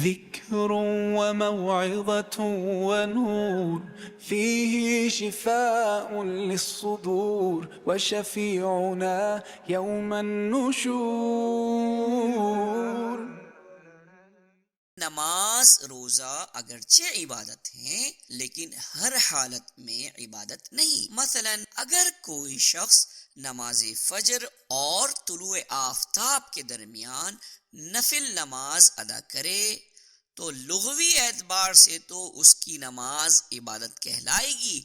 ذكر وموعظة ونور فيه شفاء للصدور وشفيعنا يوم النشور. نماز روزہ اگرچہ عبادت ہیں لیکن ہر حالت میں عبادت نہیں. مثلا اگر کوئی شخص نماز فجر اور طلوع آفتاب کے درمیان نفل نماز ادا کرے تو لغوی اعتبار سے تو اس کی نماز عبادت کہلائے گی،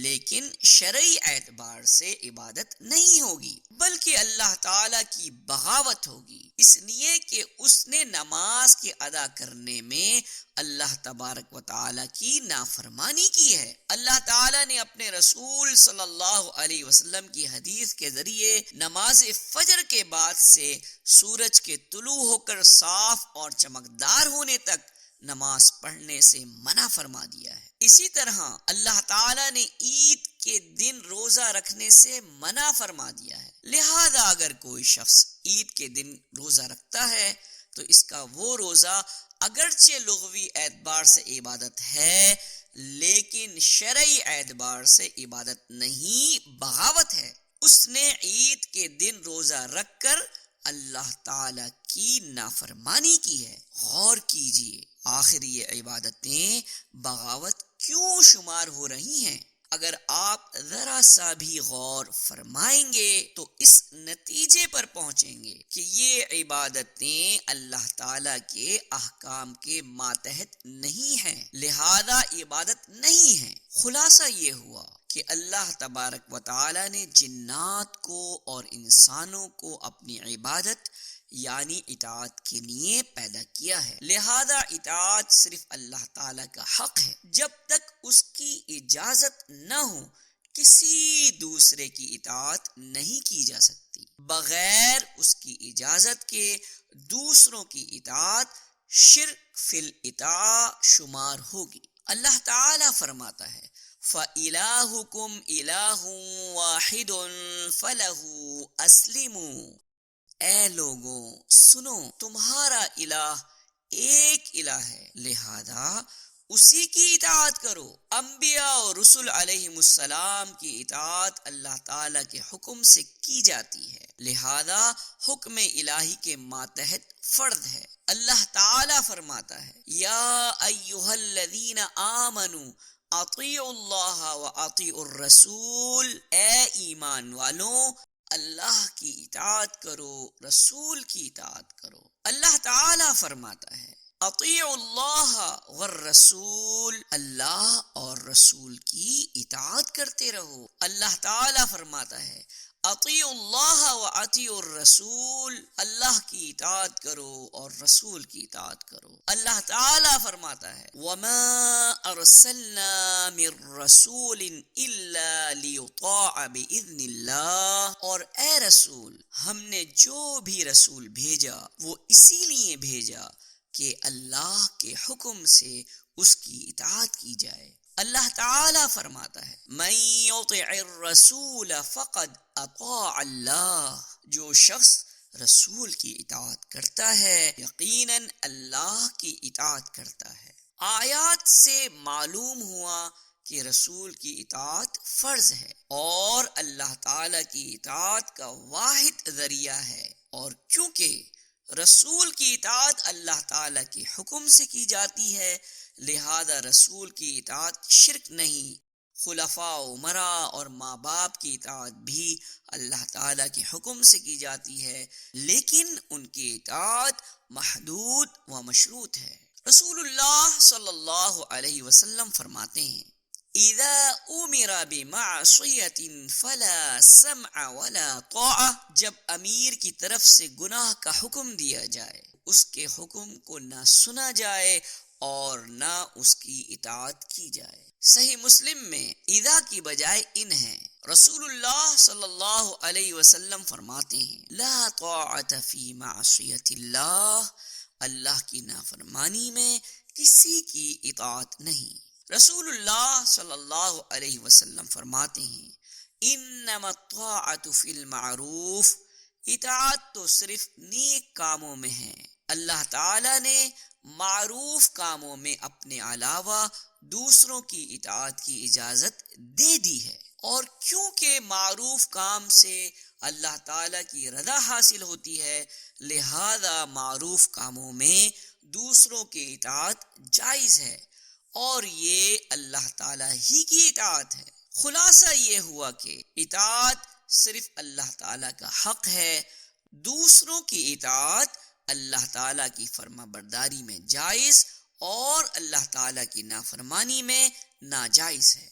لیکن شرعی اعتبار سے عبادت نہیں ہوگی، بلکہ اللہ تعالی کی بغاوت ہوگی، اس لیے کہ اس نے نماز کے ادا کرنے میں اللہ تبارک و تعالی کی نافرمانی کی ہے. اللہ تعالی نے اپنے رسول صلی اللہ علیہ وسلم کی حدیث کے ذریعے نماز فجر کے بعد سے سورج کے طلوع ہو کر صاف اور چمکدار ہونے تک نماز پڑھنے سے منع فرما دیا ہے. اسی طرح اللہ تعالیٰ نے عید کے دن روزہ رکھنے سے منع فرما دیا ہے. لہذا اگر کوئی شخص عید کے دن روزہ رکھتا ہے تو اس کا وہ روزہ اگرچہ لغوی اعتبار سے عبادت ہے لیکن شرعی اعتبار سے عبادت نہیں، بغاوت ہے. اس نے عید کے دن روزہ رکھ کر اللہ تعالی کی نافرمانی کی ہے. غور کیجئے آخر یہ عبادتیں بغاوت کیوں شمار ہو رہی ہیں؟ اگر آپ ذرا سا بھی غور فرمائیں گے تو اس نتیجے پر پہنچیں گے کہ یہ عبادتیں اللہ تعالی کے احکام کے ماتحت نہیں ہیں، لہذا عبادت نہیں ہیں. خلاصہ یہ ہوا کہ اللہ تبارک و تعالی نے جنات کو اور انسانوں کو اپنی عبادت یعنی اطاعت کے لیے پیدا کیا ہے، لہذا اطاعت صرف اللہ تعالیٰ کا حق ہے. جب تک اس کی اجازت نہ ہو کسی دوسرے کی اطاعت نہیں کی جا سکتی. بغیر اس کی اجازت کے دوسروں کی اطاعت شرک فی الاطاعہ شمار ہوگی. اللہ تعالیٰ فرماتا ہے فَإِلَٰهُكُمْ إِلَٰهٌ وَاحِدٌ فَلَهُ أَسْلِمُوا. اے لوگوں سنو، تمہارا الہ ایک الہ ہے، لہذا اسی کی اطاعت کرو. انبیاء اور رسل علیہم السلام کی اطاعت اللہ تعالیٰ کے حکم سے کی جاتی ہے، لہذا حکم الہی کے ماتحت فرض ہے. اللہ تعالیٰ فرماتا ہے یا ایھا الذین آمنوا اطیعوا اللہ واطیعوا الرسول. اے ایمان والوں اللہ کی اطاعت کرو، رسول کی اطاعت کرو. اللہ تعالیٰ فرماتا ہے اطیعوا اللہ والرسول، اللہ اور رسول کی اطاعت کرتے رہو. اللہ تعالیٰ فرماتا ہے اطیعوا اللہ واطیعوا الرسول، اللہ کی اطاعت کرو اور رسول کی اطاعت کرو. اللہ تعالیٰ فرماتا ہے وما ارسلنا من رسول الا لیطاع باذن اللہ. اور اے رسول ہم نے جو بھی رسول بھیجا وہ اسی لیے بھیجا کہ اللہ کے حکم سے اس کی اطاعت کی جائے. اللہ تعالیٰ فرماتا ہے من یطع الرسول فقد اطاع اللہ. جو شخص رسول کی اطاعت کرتا ہے یقیناً اللہ کی اطاعت کرتا ہے. آیات سے معلوم ہوا کہ رسول کی اطاعت فرض ہے اور اللہ تعالیٰ کی اطاعت کا واحد ذریعہ ہے. اور کیونکہ رسول کی اطاعت اللہ تعالیٰ کے حکم سے کی جاتی ہے لہذا رسول کی اطاعت شرک نہیں. خلفاء امراء اور ماں باپ کی اطاعت بھی اللہ تعالیٰ کے حکم سے کی جاتی ہے لیکن ان کی اطاعت محدود و مشروط ہے. رسول اللہ صلی اللہ علیہ وسلم فرماتے ہیں اذا امر بمعصیۃ فلا سمع ولا طاعہ. جب امیر کی طرف سے گناہ کا حکم دیا جائے اس کے حکم کو نہ سنا جائے اور نہ اس کی اطاعت کی جائے. صحیح مسلم میں اذا کی بجائے ان ہے. رسول اللہ صلی اللہ علیہ وسلم فرماتے ہیں لا طاعت فی معصیۃ اللہ، اللہ کی نافرمانی میں کسی کی اطاعت نہیں. رسول اللہ صلی اللہ علیہ وسلم فرماتے ہیں انما الطاعت فی المعروف، اطاعت تو صرف نیک کاموں میں ہے. اللہ تعالیٰ نے معروف کاموں میں اپنے علاوہ دوسروں کی اطاعت کی اجازت دے دی ہے، اور کیونکہ معروف کام سے اللہ تعالیٰ کی رضا حاصل ہوتی ہے، لہذا معروف کاموں میں دوسروں کی اطاعت جائز ہے، اور یہ اللہ تعالیٰ ہی کی اطاعت ہے۔ خلاصہ یہ ہوا کہ اطاعت صرف اللہ تعالیٰ کا حق ہے، دوسروں کی اطاعت اللہ تعالیٰ کی فرما برداری میں جائز اور اللہ تعالیٰ کی نافرمانی میں ناجائز ہے۔